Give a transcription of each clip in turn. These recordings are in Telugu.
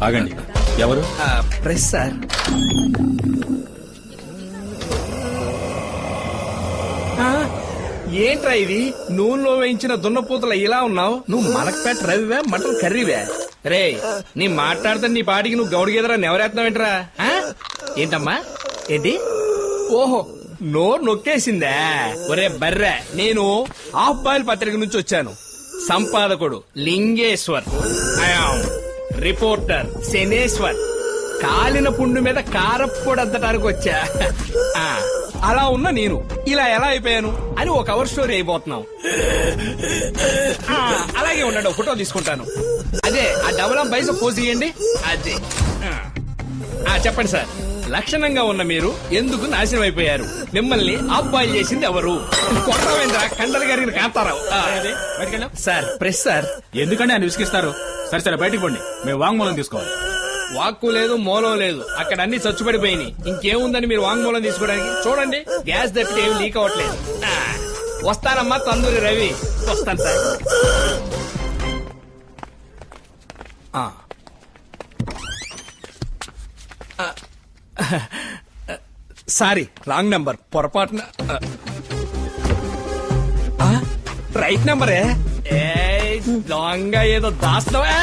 ఆగండి. ఎవరు? Press sir. ఏంట్రా ఇది? నూనెలో వేయించిన దున్నపోతుల ఇలా ఉన్నావు. నువ్వు మలక్పేట రవివే, మటన్ కర్రీవే? రే, నీ మాట్లాడితే నీ పాటికి నువ్వు గౌడిగెదరా నెవరేస్తున్నావేంట్రా? ఏంటమ్మా? ఏంటి? ఓహో, నోరు నొక్కేసిందా? ఒరే బర్రె, నేను హాఫ్ బాయిల్ పత్రిక నుంచి వచ్చాను. సంపాదకుడు లింగేశ్వర్, రిపోర్టర్ శనేశ్వర్. కాలిన పుండు మీద కారప్పొడి అద్దటానికి వచ్చా. అలా ఉన్న నేను ఇలా ఎలా అయిపోయాను అని ఒక కవర్ స్టోరీ అయిపోతున్నావు. అలాగే ఉండండి, ఫోటో తీసుకుంటాను. అదే ఆ డబుల్ పైసా పోజ్ ఇయ్యండి. అదే చెప్పండి సార్, లక్షణంగా ఉన్న మీరు ఎందుకు నాశనం అయిపోయారు? మిమ్మల్ని అబ్బాయిలు చేసింది ఎవరు? కొట్టవేంద్ర కండలు గారిని కాంతారావు. Sir press sir. ఎందుకంటే ఆయన విసిగిస్తారు. సరే సరే బయటికి పోండి, మేము వాంగ్మూలం తీసుకోవాలి. వాక్కు లేదు, మూలం లేదు, అక్కడ అన్ని చచ్చుపడిపోయినాయి. ఇంకేముందని మీరు వాంగ్మూలం తీసుకోవడానికి? చూడండి, గ్యాస్ తప్పితే ఏమి లీక్ అవ్వట్లేదు. వస్తానమ్మా తందూరి రవి. వస్తాను సార్. Sorry, wrong number. పొరపాటున రైట్ నంబరే. దొంగ ఏదో దాస్తావా?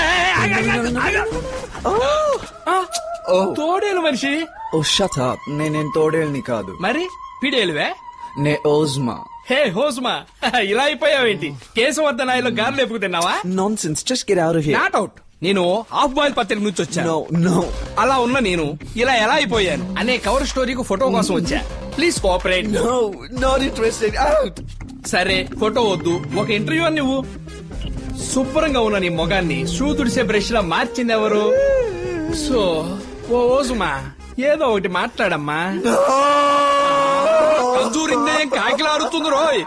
తోడేలు మనిషి. ఓ షట్ అప్, నేనేం తోడేల్ని కాదు. మరి పిడేలువే? నే ఓజ్మా. హే హోజ్మా, ఇలా అయిపోయావేంటి? కేశవర్ధనాయలో గారెలు ఎప్పుకు తిన్నావా? Nonsense, just get out of here. Not out. నేను హాఫ్ బాయిల్ పత్రిక నుంచి వచ్చాను. అలా ఉన్న నేను ఇలా ఎలా అయిపోయాను అనే కవర్ స్టోరీకి ఫోటో కోసం వచ్చా. Please cooperate. Not interested. Out. సరే, ఫోటో వద్దు, ఒక ఇంటర్వ్యూ అని నువ్వు. శుభ్రంగా ఉన్న నీ మొగాన్ని షూ తుడిసే బ్రష్ లా మార్చింది ఎవరు? సో ఓ ఓజుమా, ఏదో ఒకటి మాట్లాడమ్మా. కంజూరిందే కాకిలాడుతుంది రోయ్.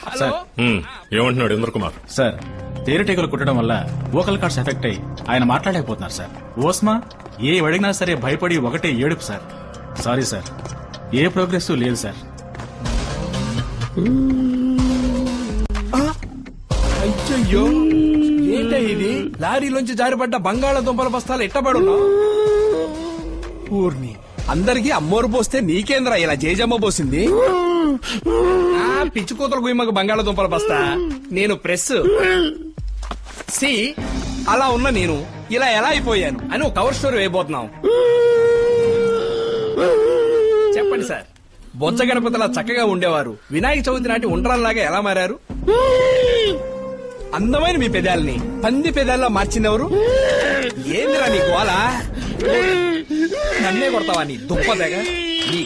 హలో, ఏమంటున్నాడు ఇంద్ర కుమార్? సార్, తేనెటీగలు కుట్టడం వల్ల వోకల్ కార్డ్స్ ఎఫెక్ట్ అయ్యి ఆయన మాట్లాడలేకపోతున్నారు సార్. ఓస్మా ఏ అడిగినా సరే భయపడి ఒకటే ఏడుపు సార్. సారీ సార్, ఏ ప్రోగ్రెస్ లేదు సార్. అయ్యో, ఏంటో ఇది? లారీలోంచి జారిపడ్డ బంగాళాదుంపల బస్తాలు ఎట్టబడున్నావు? ఊర్ని అందరికి అమ్మోరు పోస్తే నీకేంద్రా ఇలా జేజమ్మ పోసింది? పిచ్చి కూతురు గుయ్యమ్మకు బంగాళాదుంపల బస్తా. నేను ప్రెస్. సి, అలా ఉన్న నేను ఇలా ఎలా అయిపోయాను అని ఒక కవర్ స్టోరీ వేయబోతున్నాం. చెప్పండి సార్. బొజ్జ గణపతిలా చక్కగా ఉండేవారు వినాయక చవితి నాటి ఉండ్రాల్లాగా ఎలా మారారు? అందమైన మీ పెదాలని పంది పెదాల్లో మార్చిందెవరు? ఏందిరా నీ గోల? నన్నే కొడతావా నీ దుప్పదగా? నీ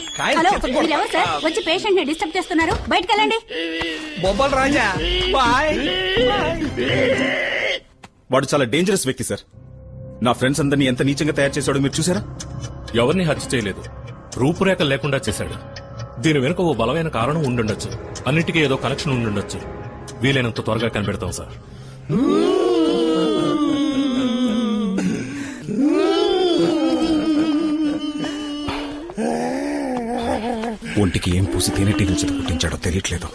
వచ్చి పేషెంట్ ని డిస్టర్బ్ చేస్తున్నారు, బయటకు వెళ్ళండి. బొబ్బల్ రాజా, బాయ్. వాడు చాలా డేంజరస్ వ్యక్తి సార్. నా ఫ్రెండ్స్ అందరినీ ఎంత నీచంగా తయారు చేశాడో మీరు చూసారా? ఎవరిని హత్య చేయలేదు, రూపురేఖ లేకుండా చేశాడు. దీని వెనుక ఓ బలమైన కారణం ఉండుండొచ్చు. అన్నిటికీ ఏదో కనెక్షన్ ఉండుండొచ్చు. వీలైనంత త్వరగా కనిపెడతాం సార్. ఒంటికి ఏం పూసి తేనెటీగలు చేత పుట్టించాడో తెలియట్లేదు.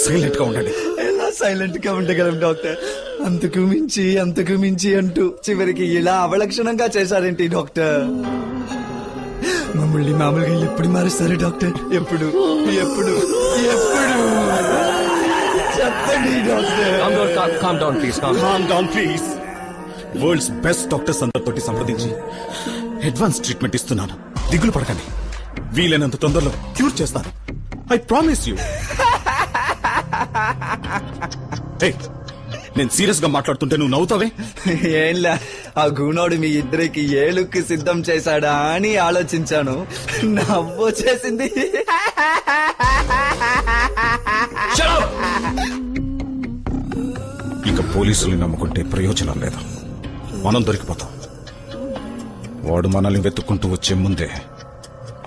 సైలెంట్ గా ఉండండి. ఎలా సైలెంట్ గా ఉండగలం డాక్టర్? అంతకు మించి అంటూ చివరికి ఇలా అవలక్షణంగా చేశారేంటి డాక్టర్? మమ్మల్ని మామూలుగా ఎప్పుడు మారుస్తారు డాక్టర్? ఎప్పుడు ఎప్పుడు ఎప్పుడు చెప్పండి doctor. Calm down please. World's best doctors అందరితోటి సంప్రదించి అడ్వాన్స్ ట్రీట్మెంట్ ఇస్తున్నాను. దిగులు పడకండి, వీలైనంత తొందరలో క్యూర్ చేస్తాను. I promise you. నేను సీరియస్ గా మాట్లాడుతుంటే నువ్వు నవ్వుతావే? ఏంలా, ఆ గూనోడు మీ ఇద్దరికి ఏ లుక్ సిద్ధం చేశాడా అని ఆలోచించాను, నవ్వు చేసింది. ఇక పోలీసుల్ని నమ్ముకుంటే ప్రయోజనం లేదు, మనం దొరికిపోతాం. వాడు మనల్ని వెతుక్కుంటూ వచ్చే ముందే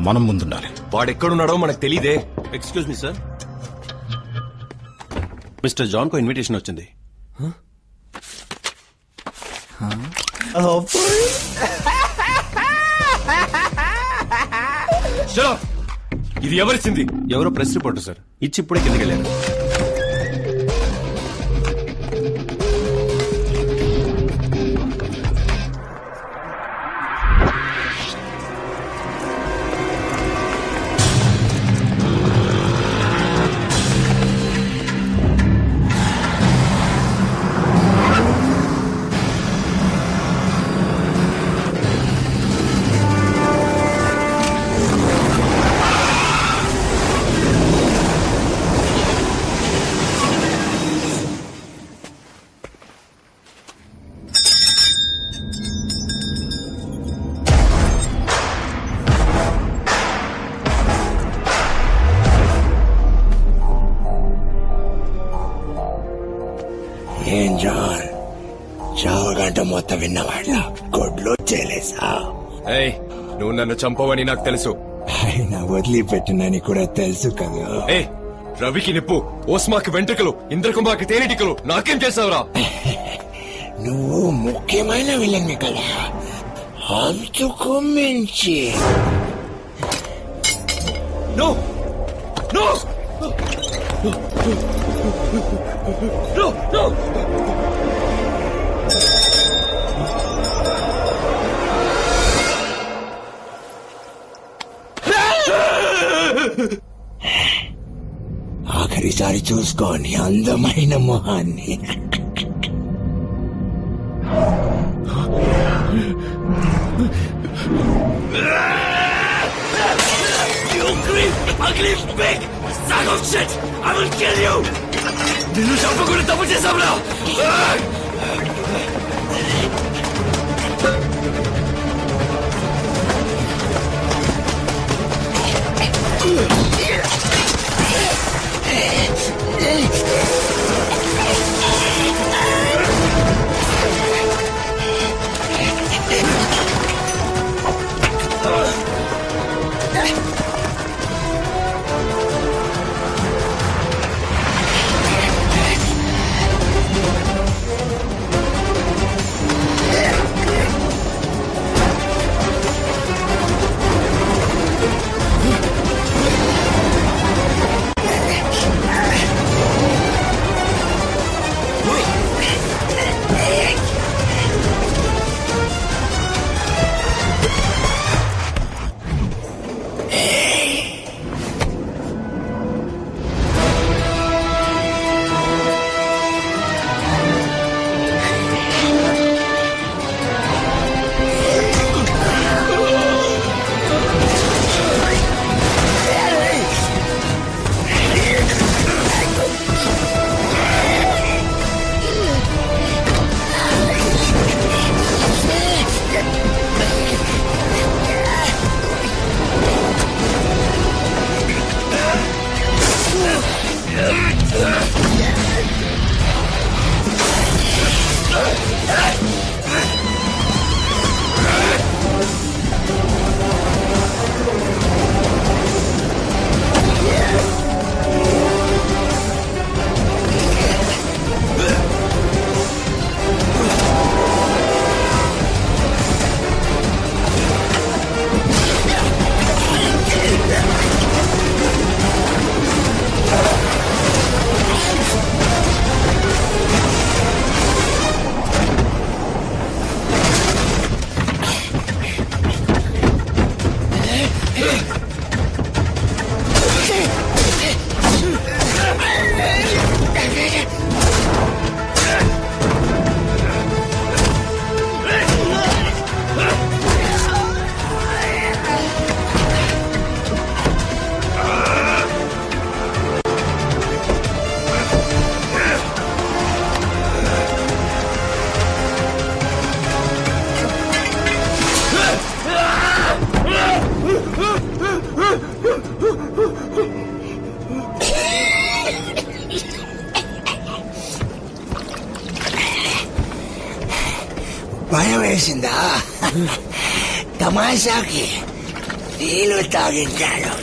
మనం ముందుండాలి. వాడెక్కడున్నాడో మనకు తెలీదే. Excuse me sir, mister John కు ఇన్విటేషన్ వచ్చింది. ఇది ఎవరిచ్చింది? ఎవరో ప్రెస్ రిపోర్టర్ సార్, ఇచ్చి ఇప్పుడే కిందకి వెళ్ళారు. ఏం జాన్, చావగంట మొత్తం విన్నవాళ్ళ గొడ్లో చేలేసా? నువ్వు నన్ను చంపవని నాకు తెలుసు. ఆయన వదిలిపెట్టినని కూడా తెలుసు కదా. రవికి నిప్పు, ఓస్మాకి వెంట్రుకలు, ఇంద్రకుంభాకి తేనెటికలు, నాకేం చేసావురా? నువ్వు ముఖ్యమైన విలన్ కదా, అంతకు మించి. No no no no. ఆఖరిసారి చూసుకోని అందమైన మొహాన్ని. నిన్ను చంపకుండా తప్పు చేశావురా? భయం వేసిందా? తమాషాకి నీళ్ళు తాగించాడు.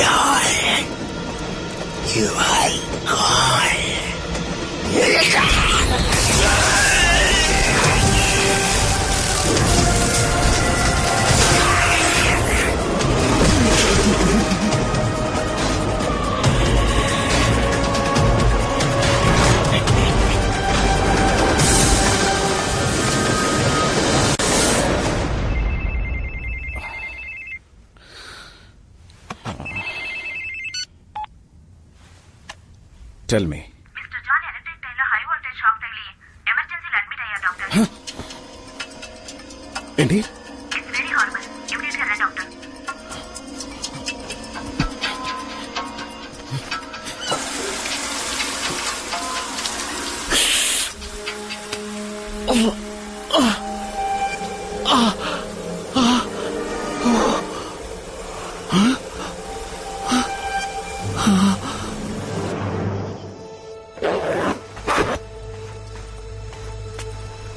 Joy, you are gone. Tell me. Mr. John electric tail high voltage shock తగిలి ఎమర్జెన్సీలో అడ్మిట్ అయ్యారు డాక్టర్. ఏంటి? It's very హార్బుల్. ఇమిడియట్ గా రండి డాక్టర్.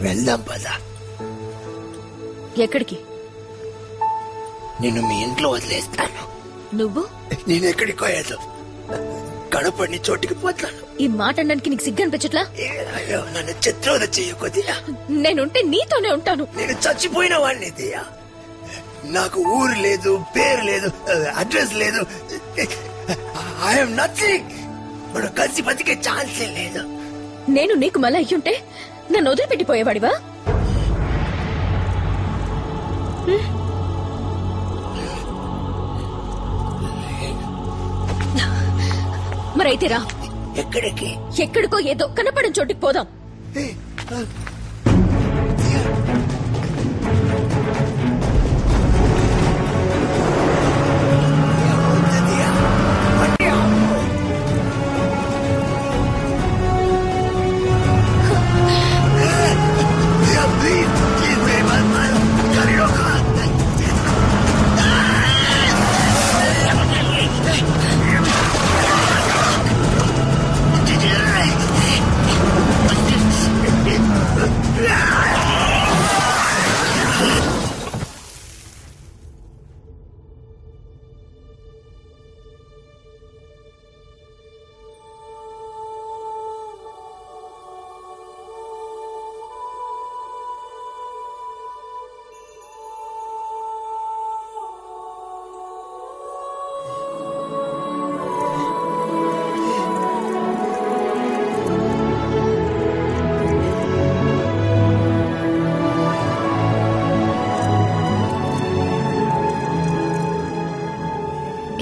వెళ్దాం పద. ఎక్కడికి? నిన్ను మీ ఇంట్లో వదిలేస్తాను. నువ్వు? నేను ఎక్కడికి పోయాను, కడపడిని చోటికి పోతాను. ఈ మాట అనడానికి నీకు సిగ్గు అనిపించట్లా? అయ్యో, నన్ను చిత్రోద చెయ్యకొద్దియా. నేనుంటే నీతోనే ఉంటాను. నేను చచ్చిపోయిన వాడిని దియా. నాకు ఊరు లేదు, పేరు లేదు, అడ్రస్ లేదు. I'm nothing. మనం కలిసి బతికే ఛాన్సే లేదు. నేను నీకు మళ్ళీ అయ్యుంటే నన్ను వదిలిపెట్టిపోయేవాడివా? మరైతే రా. ఎక్కడికి? ఎక్కడికో ఏదో కనపడిన చోటికి పోదాం.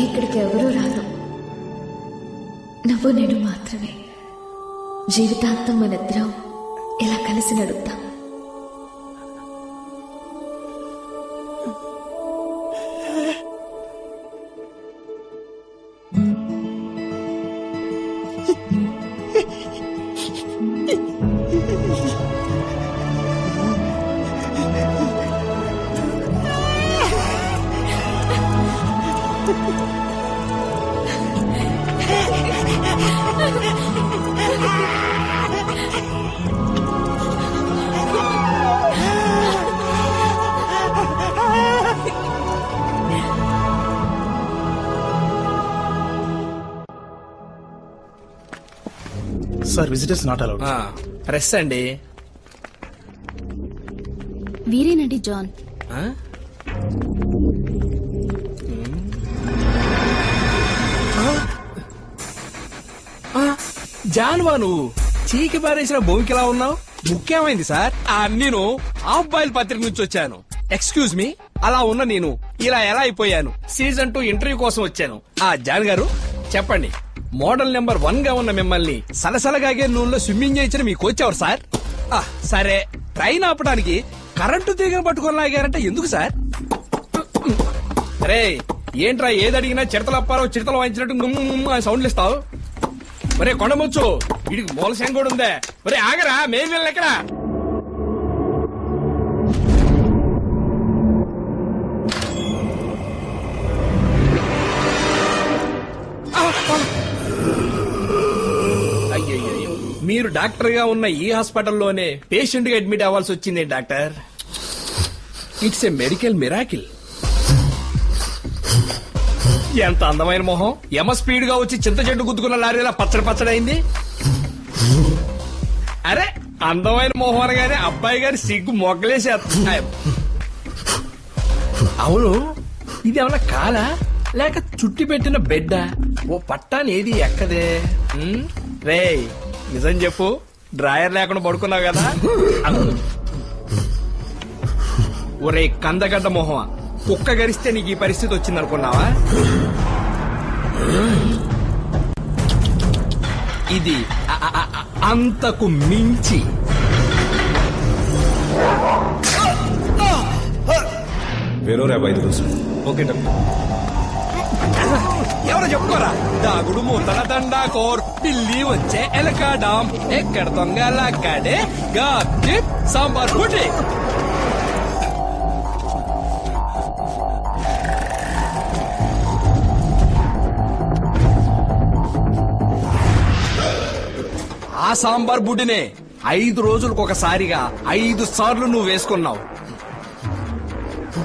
ఇక్కడికి ఎవరూ రాను. నువ్వు నేను మాత్రమే. జీవితాంతం మనిద్దరం ఇలా కలిసి నడుద్దాం. Sir, visitors not allowed. Press అండి. వీరేనండి జాన్. జాన్వా, నువ్వు చీకి పారేసిన భూమికిలా ఉన్నావు. ముఖ్యమైంది సార్. నేను హాఫ్ బాయిల్ పత్రిక నుంచి వచ్చాను. ఎక్స్క్యూజ్ మీ, అలా ఉన్న నేను ఇలా ఎలా అయిపోయాను? సీజన్ 2 ఇంటర్వ్యూ కోసం వచ్చాను. జాన్ గారు చెప్పండి, మోడల్ నెంబర్ 1 గా ఉన్న మిమ్మల్ని సలసలగాగే నూనెలో స్విమ్మింగ్ చేయించిన మీ కోచ్ ఎవరు సార్? సరే, ట్రైన్ ఆపడానికి కరెంటు తీగ పట్టుకొని లాగారంటే ఎందుకు సార్? రే, ఏంట్రా ఏది అడిగినా చిడతలప్పారో చిడతలు వాయించినట్టు సౌండ్లు ఇస్తావు? ఒరే కొండముచ్చు, వీడికి మూలశం కూడా ఉందే. ఒరే ఆగరా, మేం వెళ్ళెక్కడా? అయ్యయ్యో, మీరు డాక్టర్ గా ఉన్న ఈ హాస్పిటల్లోనే పేషెంట్ గా అడ్మిట్ అవ్వాల్సి వచ్చింది doctor. It's a medical miracle. ఎంత అందమైన మొహం ఎమ స్పీడ్ గా వచ్చి చింత చెట్టు గుద్దుకున్న లారీలా పచ్చడి పచ్చడైంది. అరే అందమైన మొహం అనగానే అబ్బాయి గారి సిగ్గు మొగ్గలేసేస్తా. అవును ఇది ఏమన్నా కాలా లేక చుట్టి పెట్టిన బెడ్డా? ఓ పట్టాని ఏది ఎక్కదే. రేయ్ నిజం చెప్పు, డ్రాయర్ లేకుండా పడుకున్నావు కదా? ఒరే కందగడ్డ మొహమా, కుక్క గరిస్తే నీకు ఈ పరిస్థితి వచ్చిందనుకున్నావా? ఇది అంతకు మించి. వేరో 5 రోజులు. Okay doctor. ఎవరో చెప్పుకోరా. దాగుడు మూతల దండాకోర్, ఢిల్లీ వచ్చే ఎలకాడాం, ఎక్కడ దొంగలాడే గాడి సాంబార్ పుట్టి. ఆ సాంబార్ బుడ్డినే 5 రోజులకు ఒకసారిగా 5 సార్లు నువ్వు వేసుకున్నావు.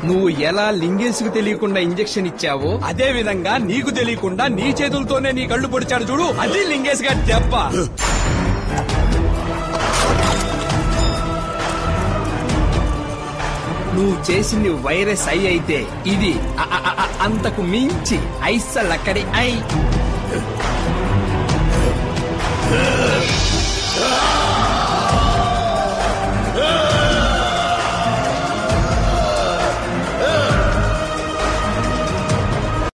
నువ్వు ఎలా లింగేష్కు తెలియకుండా ఇంజెక్షన్ ఇచ్చావో అదే విధంగా నీకు తెలియకుండా నీ చేతులతోనే నీ కళ్ళు పొడిచాడు చూడు, అది లింగేష్ గారి దెబ్బ. నువ్వు చేసింది వైరస్ ఐ అయితే ఇది అంతకు మించి ఐసలక్కడి ఐ.